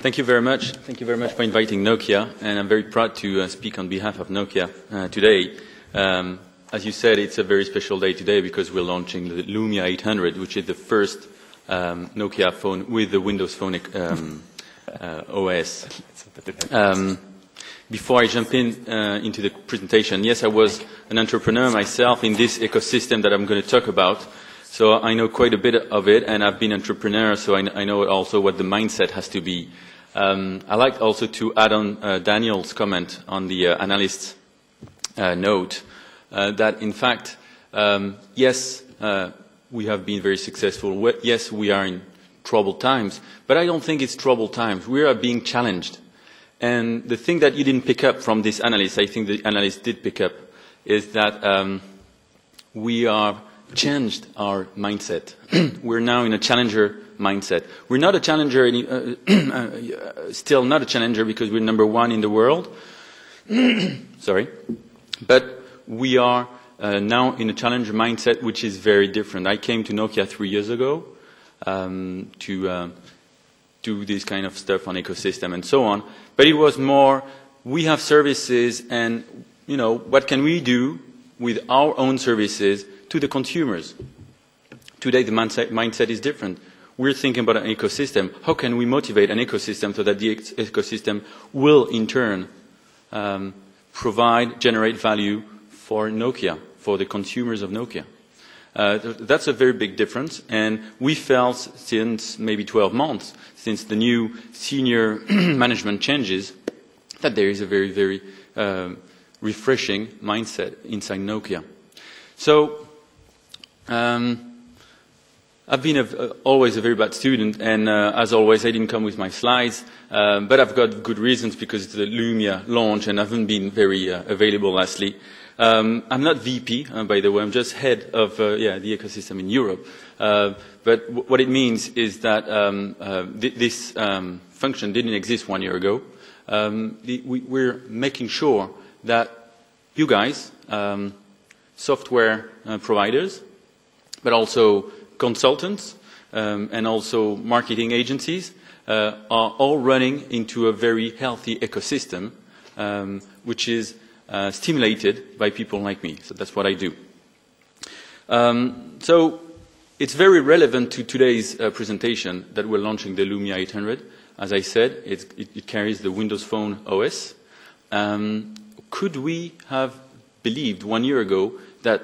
Thank you very much. Thank you very much for inviting Nokia, and I'm very proud to speak on behalf of Nokia today. As you said, it's a very special day today because we're launching the Lumia 800, which is the first Nokia phone with the Windows Phone OS. Before I jump into the presentation, yes, I was an entrepreneur myself in this ecosystem that I'm going to talk about. So I know quite a bit of it, and I've been an entrepreneur, so I know also what the mindset has to be. I like also to add on Daniel's comment on the analyst's note that, in fact, yes, we have been very successful. Yes, we are in troubled times, but I don't think it's troubled times. We are being challenged. And the thing that you didn't pick up from this analyst, I think the analyst did pick up, is that we are changed our mindset. We're now in a challenger mindset. We're not a challenger, still not a challenger because we're number one in the world. Sorry. But we are now in a challenger mindset, which is very different. I came to Nokia 3 years ago to do this kind of stuff on ecosystem and so on. But it was more, we have services and, you know, what can we do with our own services to the consumers? Today the mindset is different. We're thinking about an ecosystem. How can we motivate an ecosystem so that the ecosystem will in turn generate value for Nokia, for the consumers of Nokia? That's a very big difference, and we felt since maybe 12 months, since the new senior management changes, that there is a very, very refreshing mindset inside Nokia. So, I've been always a very bad student, and as always, I didn't come with my slides, but I've got good reasons because it's the Lumia launch, and I haven't been very available lastly. I'm not VP, by the way, I'm just head of the ecosystem in Europe. But what it means is that this function didn't exist 1 year ago. We're making sure that you guys, software providers, but also consultants and also marketing agencies are all running into a very healthy ecosystem, which is stimulated by people like me. So that's what I do. So it's very relevant to today's presentation that we're launching the Lumia 800. As I said, it carries the Windows Phone OS. Could we have believed 1 year ago that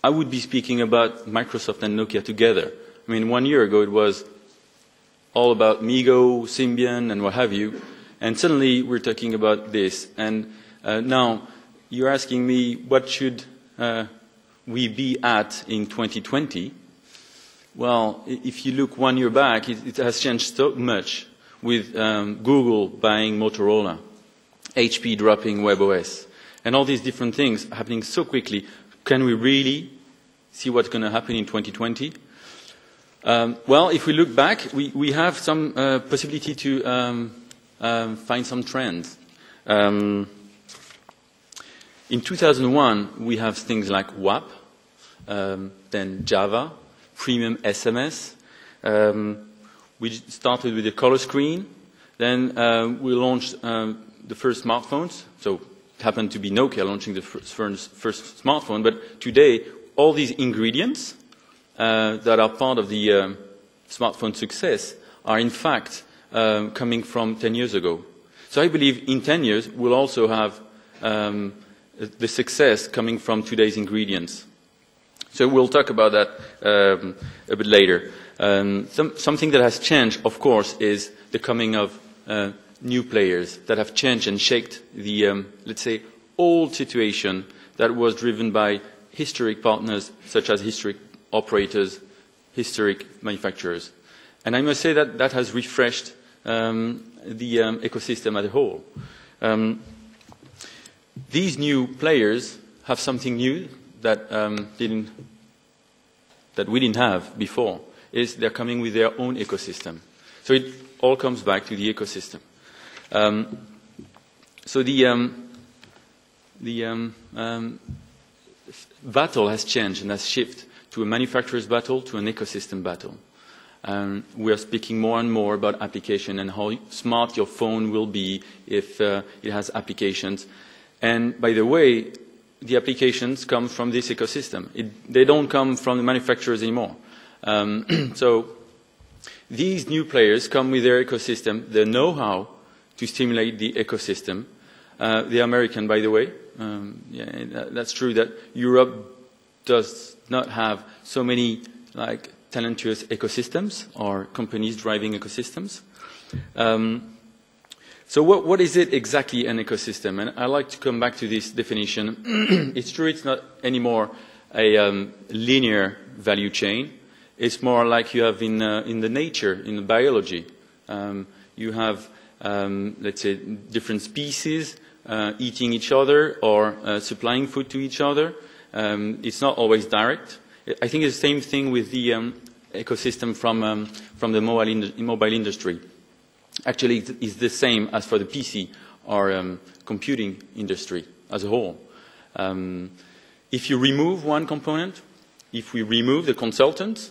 I would be speaking about Microsoft and Nokia together? I mean, 1 year ago it was all about MeeGo, Symbian, and what have you, and suddenly we're talking about this. And now you're asking me what should we be at in 2020? Well, if you look 1 year back, it has changed so much with Google buying Motorola, HP dropping WebOS, and all these different things happening so quickly. Can we really see what's going to happen in 2020? Well, if we look back, we have some possibility to find some trends. In 2001, we have things like WAP, then Java, premium SMS. We started with a color screen. Then we launched the first smartphones. So it happened to be Nokia launching the first smartphone. But today, all these ingredients that are part of the smartphone success are in fact coming from 10 years ago. So I believe in 10 years, we'll also have the success coming from today's ingredients. So we'll talk about that a bit later. Something that has changed, of course, is the coming of new players that have changed and shaped the, let's say, old situation that was driven by historic partners such as historic operators, historic manufacturers. And I must say that that has refreshed the ecosystem as a whole. These new players have something new that we didn't have before. Is they're coming with their own ecosystem. So it all comes back to the ecosystem. So the battle has changed and has shifted to a manufacturer's battle to an ecosystem battle. We are speaking more and more about application and how smart your phone will be if it has applications. And by the way, the applications come from this ecosystem. They don't come from the manufacturers anymore. So these new players come with their ecosystem, the know-how to stimulate the ecosystem. The American, by the way, that's true that Europe does not have so many like talentuous ecosystems or companies driving ecosystems. So what is it exactly, an ecosystem? And I like to come back to this definition. It's true it's not anymore a linear value chain. It's more like you have in the nature, in the biology. You have, let's say, different species eating each other or supplying food to each other. It's not always direct. I think it's the same thing with the ecosystem from the mobile industry. Actually, it's the same as for the PC or computing industry as a whole. If you remove one component, if we remove the consultants,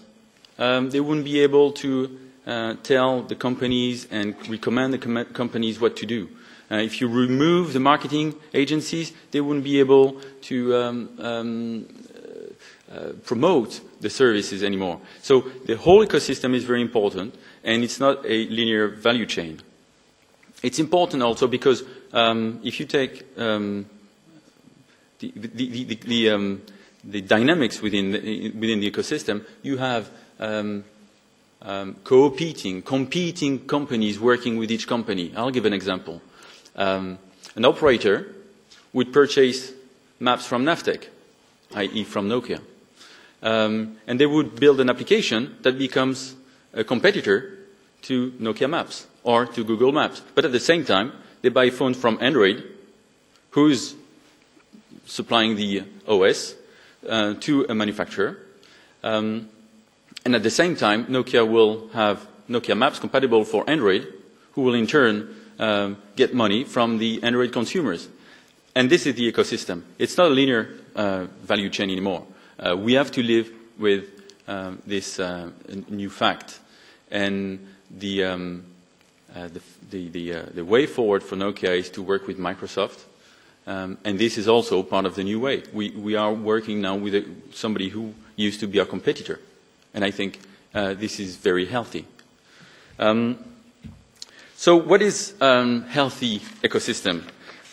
they wouldn't be able to tell the companies and recommend the companies what to do. If you remove the marketing agencies, they wouldn't be able to promote the services anymore. So the whole ecosystem is very important, and it's not a linear value chain. It's important also because if you take the dynamics within the ecosystem, you have competing companies working with each company. I'll give an example. An operator would purchase maps from Navtec, i.e. from Nokia. And they would build an application that becomes a competitor to Nokia Maps or to Google Maps. But at the same time, they buy phones from Android, who's supplying the OS to a manufacturer. And at the same time, Nokia will have Nokia Maps compatible for Android, who will in turn get money from the Android consumers. And this is the ecosystem. It's not a linear value chain anymore. We have to live with this new fact. And the way forward for Nokia is to work with Microsoft. And this is also part of the new way. We are working now with somebody who used to be our competitor. And I think this is very healthy. So what is healthy ecosystem?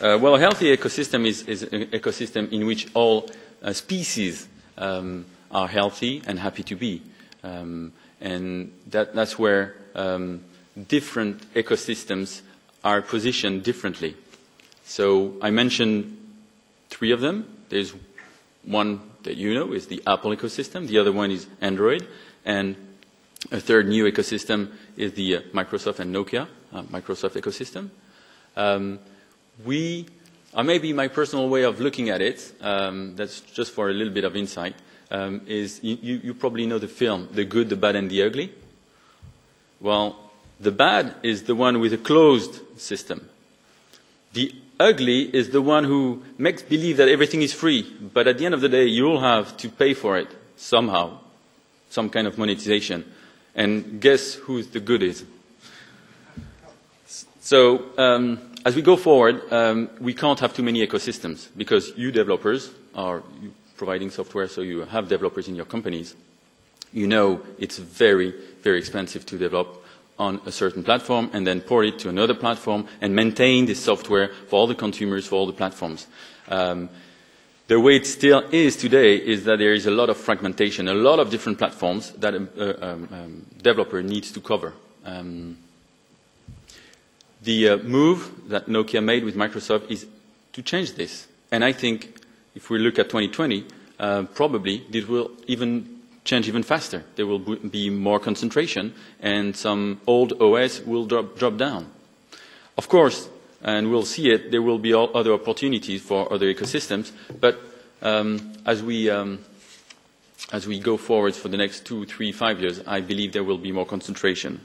Well, a healthy ecosystem is an ecosystem in which all species are healthy and happy to be. And that's where different ecosystems are positioned differently. So I mentioned 3 of them. There's one that you know is the Apple ecosystem. The other one is Android. And a third new ecosystem is the Microsoft and Nokia Microsoft ecosystem. Maybe my personal way of looking at it, that's just for a little bit of insight, is you probably know the film, The Good, the Bad and the Ugly. Well, the bad is the one with a closed system. The ugly is the one who makes believe that everything is free, but at the end of the day, you'll have to pay for it somehow, some kind of monetization. And guess who the good is? So as we go forward, we can't have too many ecosystems because you developers are providing software, so you have developers in your companies. You know it's very, very expensive to develop on a certain platform and then port it to another platform and maintain this software for all the consumers, for all the platforms. The way it still is today is that there is a lot of fragmentation, a lot of different platforms that a developer needs to cover. The move that Nokia made with Microsoft is to change this. And I think if we look at 2020, probably this will even change even faster. There will be more concentration and some old OS will drop down. Of course, and we'll see it, there will be other opportunities for other ecosystems, but as we go forward for the next 2, 3, 5 years, I believe there will be more concentration.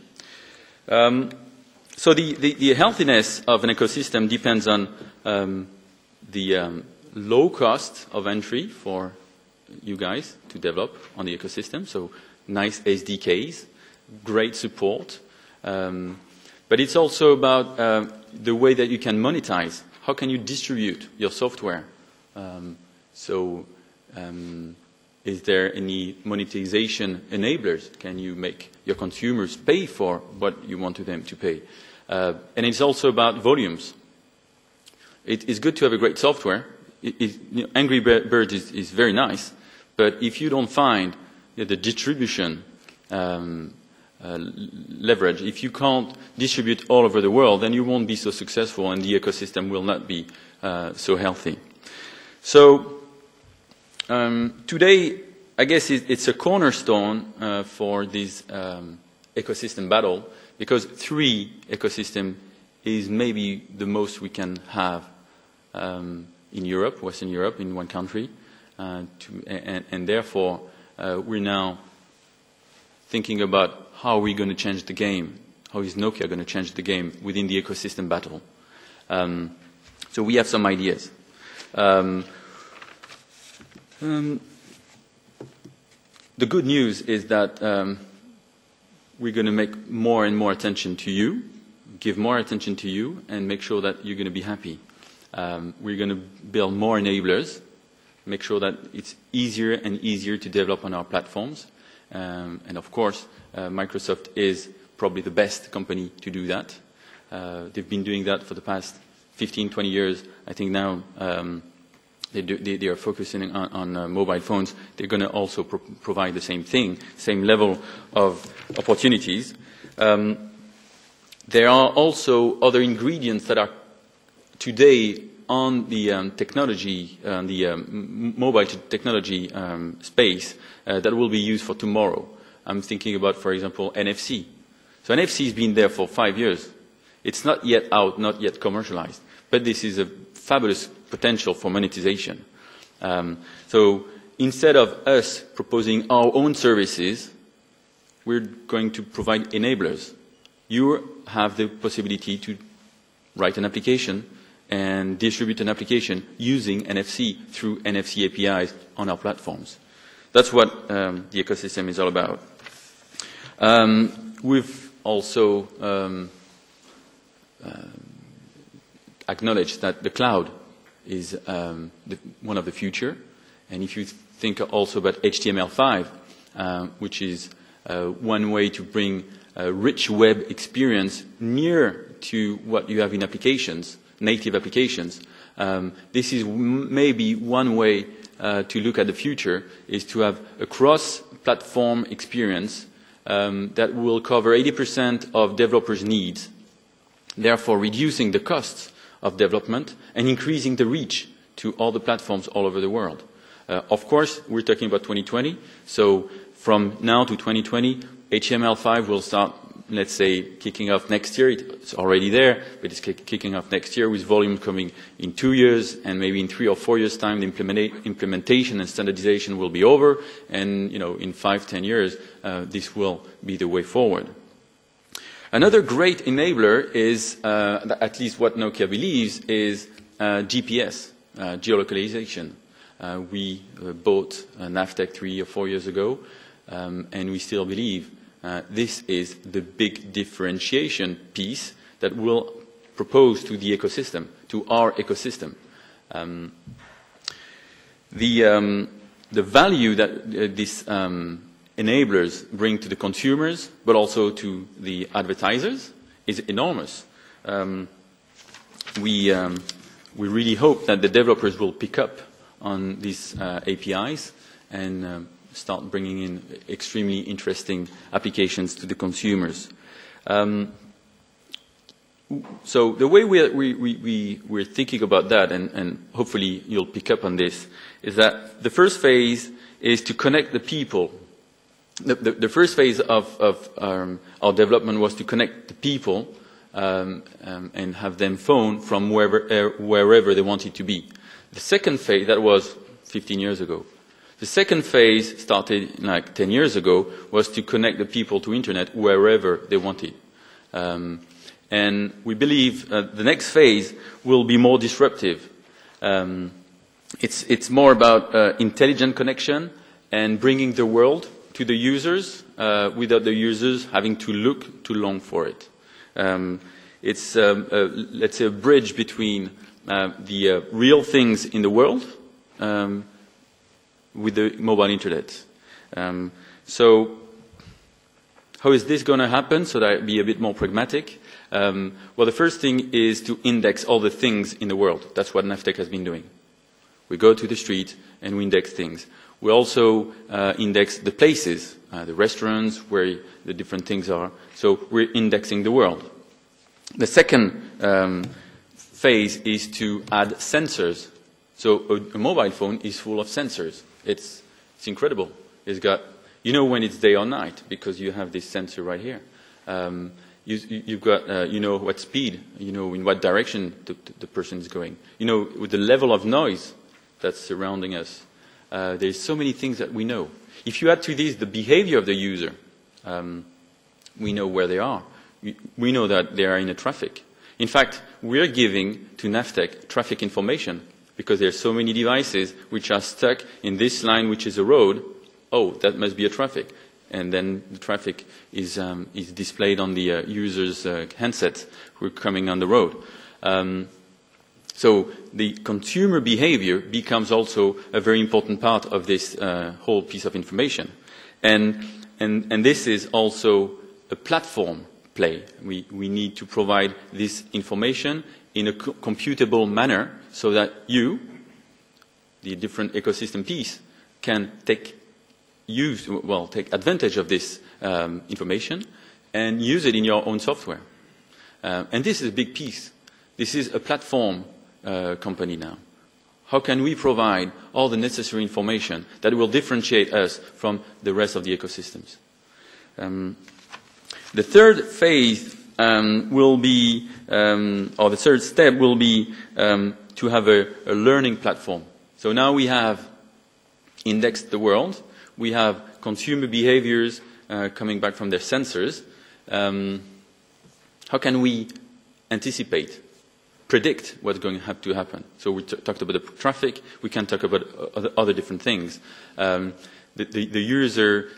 So the healthiness of an ecosystem depends on the low cost of entry for you guys to develop on the ecosystem, so nice SDKs, great support. But it's also about the way that you can monetize. How can you distribute your software? Is there any monetization enablers? Can you make your consumers pay for what you want them to pay? And it's also about volumes. It is good to have a great software. Angry Birds is very nice, but if you don't find the distribution leverage, if you can't distribute all over the world, then you won't be so successful and the ecosystem will not be so healthy. So today, I guess it's a cornerstone for this ecosystem battle, because 3 ecosystem is maybe the most we can have in Europe, Western Europe, in one country, and therefore we're now thinking about how are we going to change the game, how is Nokia going to change the game within the ecosystem battle. So we have some ideas. The good news is that we're going to make more and more attention to you, give more attention to you, and make sure that you're going to be happy. We're going to build more enablers, make sure that it's easier and easier to develop on our platforms. And of course, Microsoft is probably the best company to do that. They've been doing that for the past 15, 20 years. I think now they are focusing on mobile phones. They're going to also provide the same thing, same level of opportunities. There are also other ingredients that are today on the technology, the mobile technology space that will be used for tomorrow. I'm thinking about, for example, NFC. So NFC has been there for 5 years. It's not yet out, not yet commercialized, but this is a fabulous potential for monetization. So instead of us proposing our own services, we're going to provide enablers. You have the possibility to write an application and distribute an application using NFC through NFC APIs on our platforms. That's what the ecosystem is all about. We've also acknowledged that the cloud is one of the future. And if you think also about HTML5, which is one way to bring a rich web experience near to what you have in applications, native applications, this is maybe one way to look at the future, is to have a cross-platform experience that will cover 80% of developers' needs, therefore reducing the costs of development and increasing the reach to all the platforms all over the world. Of course, we're talking about 2020, so from now to 2020, HTML5 will start, let's say, kicking off next year. It's already there, but it's kicking off next year with volume coming in 2 years, and maybe in 3 or 4 years' time, the implementation and standardization will be over, and in 5, 10 years, this will be the way forward. Another great enabler is, at least what Nokia believes, is GPS, geolocalization. We bought Navtech 3 or 4 years ago, and we still believe this is the big differentiation piece that will propose to the ecosystem, to our ecosystem. The value that these enablers bring to the consumers, but also to the advertisers, is enormous. We really hope that the developers will pick up on these APIs and start bringing in extremely interesting applications to the consumers. So the way we're thinking about that, and hopefully you'll pick up on this, is that the first phase is to connect the people. The first phase of our development was to connect the people and have them phone from wherever they wanted to be. The second phase, that was 15 years ago. The second phase started like 10 years ago, was to connect the people to internet wherever they wanted. And we believe the next phase will be more disruptive. It's more about intelligent connection and bringing the world to the users without the users having to look too long for it. It's, let's say, a bridge between the real things in the world with the mobile internet. So how is this going to happen, so that I'll be a bit more pragmatic? Well, the first thing is to index all the things in the world. That's what Navtech has been doing. We go to the street and we index things. We also index the places, the restaurants where the different things are. So we're indexing the world. The second phase is to add sensors. So a mobile phone is full of sensors. It's incredible. It's got, you know when it's day or night because you have this sensor right here. You've got, you know what speed, you know in what direction the person is going. You know with the level of noise that's surrounding us. There's so many things that we know. If you add to this the behavior of the user, we know where they are. We know that they are in a traffic. In fact, we're giving to Navtech traffic information because there are so many devices which are stuck in this line, which is a road. Oh, that must be a traffic. And then the traffic is displayed on the user's handset who are coming on the road. So the consumer behavior becomes also a very important part of this whole piece of information. And this is also a platform play. We need to provide this information in a computable manner so that you, the different ecosystem piece, can take advantage of this information and use it in your own software. And this is a big piece. This is a platform company now. How can we provide all the necessary information that will differentiate us from the rest of the ecosystems? The third phase will be, or the third step will be to have a learning platform. So now we have indexed the world. We have consumer behaviors coming back from their sensors. How can we anticipate, predict what's going to have to happen? So we talked about the traffic. We can talk about other different things. The user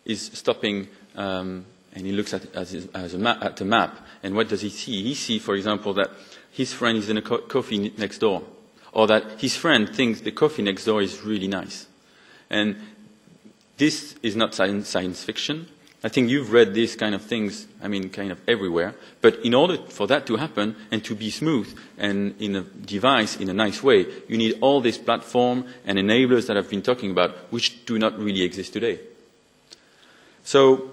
is stopping and he looks at a map. And what does he see? He sees, for example, that his friend is in a coffee next door, or that his friend thinks the coffee next door is really nice. And this is not science fiction. I think you've read these kind of things, I mean, kind of everywhere. But in order for that to happen and to be smooth and in a device in a nice way, you need all this platform and enablers that I've been talking about, which do not really exist today. So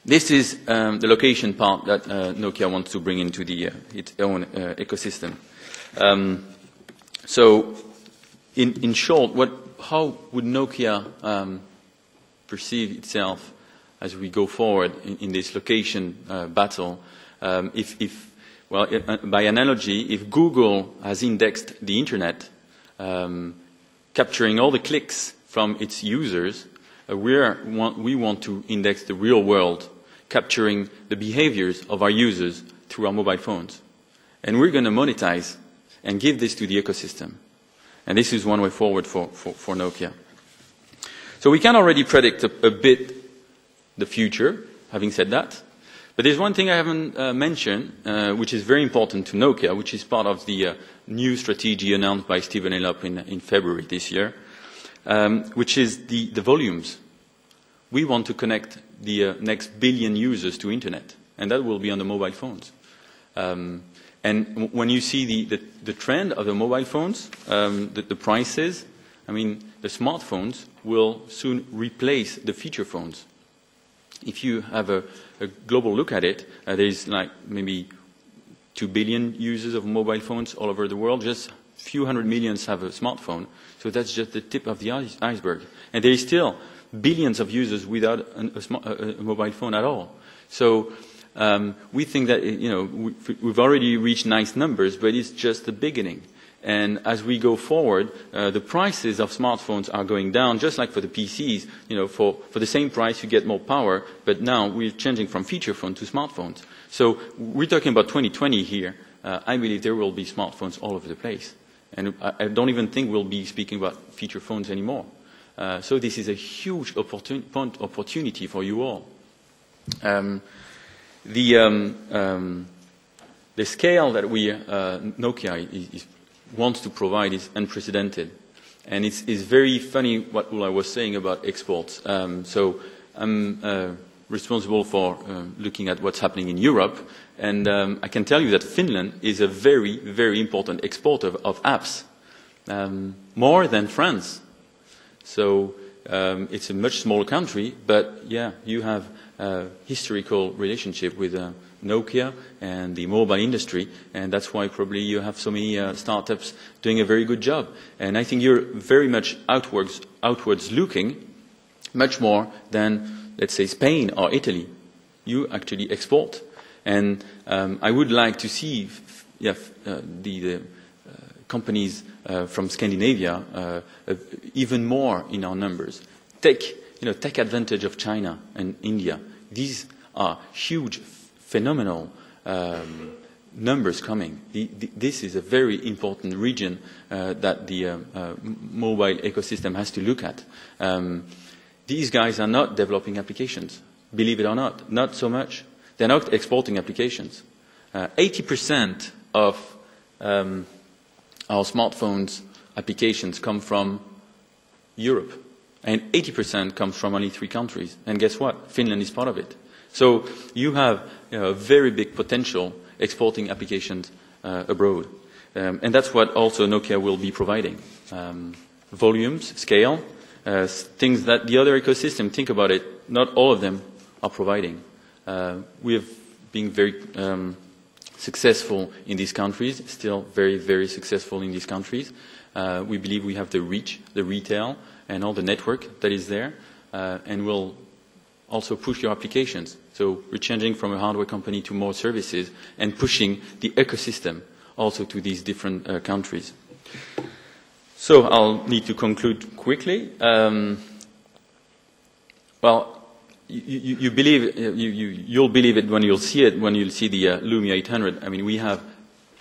this is the location part that Nokia wants to bring into its own ecosystem. So in short, how would Nokia perceive itself as we go forward in this location battle? By analogy, if Google has indexed the internet, capturing all the clicks from its users, we want to index the real world, capturing the behaviors of our users through our mobile phones. And we're going to monetize and give this to the ecosystem. And this is one way forward for Nokia. So we can already predict a bit the future, having said that. But there's one thing I haven't mentioned, which is very important to Nokia, which is part of the new strategy announced by Stephen Elop in February this year, which is the volumes. We want to connect the next billion users to internet, and that will be on the mobile phones. And when you see the trend of the mobile phones, the prices, I mean, the smartphones will soon replace the feature phones. If you have a global look at it, there's like maybe 2 billion users of mobile phones all over the world. Just a few hundred millions have a smartphone. So that's just the tip of the iceberg. And there is still billions of users without a mobile phone at all. So we think that we've already reached nice numbers, but it's just the beginning. And as we go forward, the prices of smartphones are going down, just like for the PCs. For the same price, you get more power, but now we're changing from feature phone to smartphones. So we're talking about 2020 here. I believe there will be smartphones all over the place. And I don't even think we'll be speaking about feature phones anymore. So this is a huge opportunity for you all. The scale that Nokia wants to provide is unprecedented. And it's very funny what I was saying about exports. So I'm responsible for looking at what's happening in Europe. And I can tell you that Finland is a very, very important exporter of apps, more than France. So it's a much smaller country, but yeah, you have a historical relationship with Nokia and the mobile industry, and that's why probably you have so many startups doing a very good job. And I think you're very much outwards looking, much more than, let's say, Spain or Italy. You actually export. And I would like to see the companies from Scandinavia even more in our numbers. Take advantage of China and India. These are huge, phenomenal numbers coming. This is a very important region that the mobile ecosystem has to look at. These guys are not developing applications, believe it or not so much. They're not exporting applications. 80% of our smartphones applications come from Europe, and 80% comes from only 3 countries. And guess what? Finland is part of it. So you have a very big potential exporting applications abroad. And that's what also Nokia will be providing. Volumes, scale, things that the other ecosystem, think about it, not all of them are providing. We have been very successful in these countries, still very, very successful in these countries. We believe we have the reach, the retail, and all the network that is there, and we'll also push your applications. So we're changing from a hardware company to more services and pushing the ecosystem also to these different countries. So I'll need to conclude quickly. Well, you'll believe it when you'll see it, when you'll see the Lumia 800. I mean, we have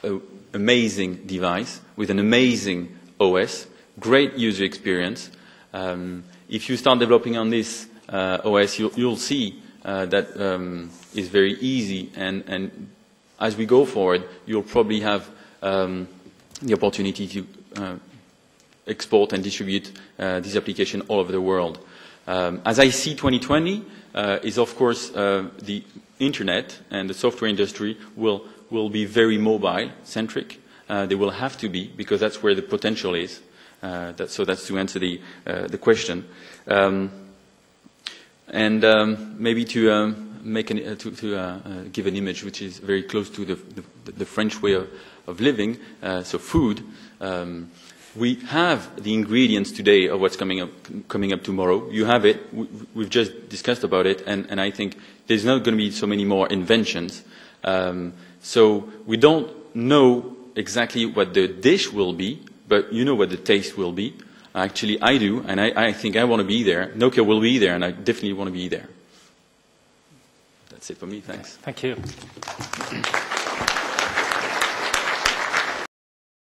an amazing device with an amazing OS, great user experience. If you start developing on this OS, you'll see that is very easy, and as we go forward, you'll probably have the opportunity to export and distribute this application all over the world. As I see 2020 is, of course, the internet and the software industry will be very mobile-centric. They will have to be, because that's where the potential is. So that's to answer the question. And maybe to give an image which is very close to the French way of living, so food. We have the ingredients today of what's coming up tomorrow. You have it. We've just discussed about it, and I think there's not going to be so many more inventions. So we don't know exactly what the dish will be, but you know what the taste will be. Actually, I do, and I think I want to be there. Nokia will be there, and I definitely want to be there. That's it for me. Thanks. Thank you.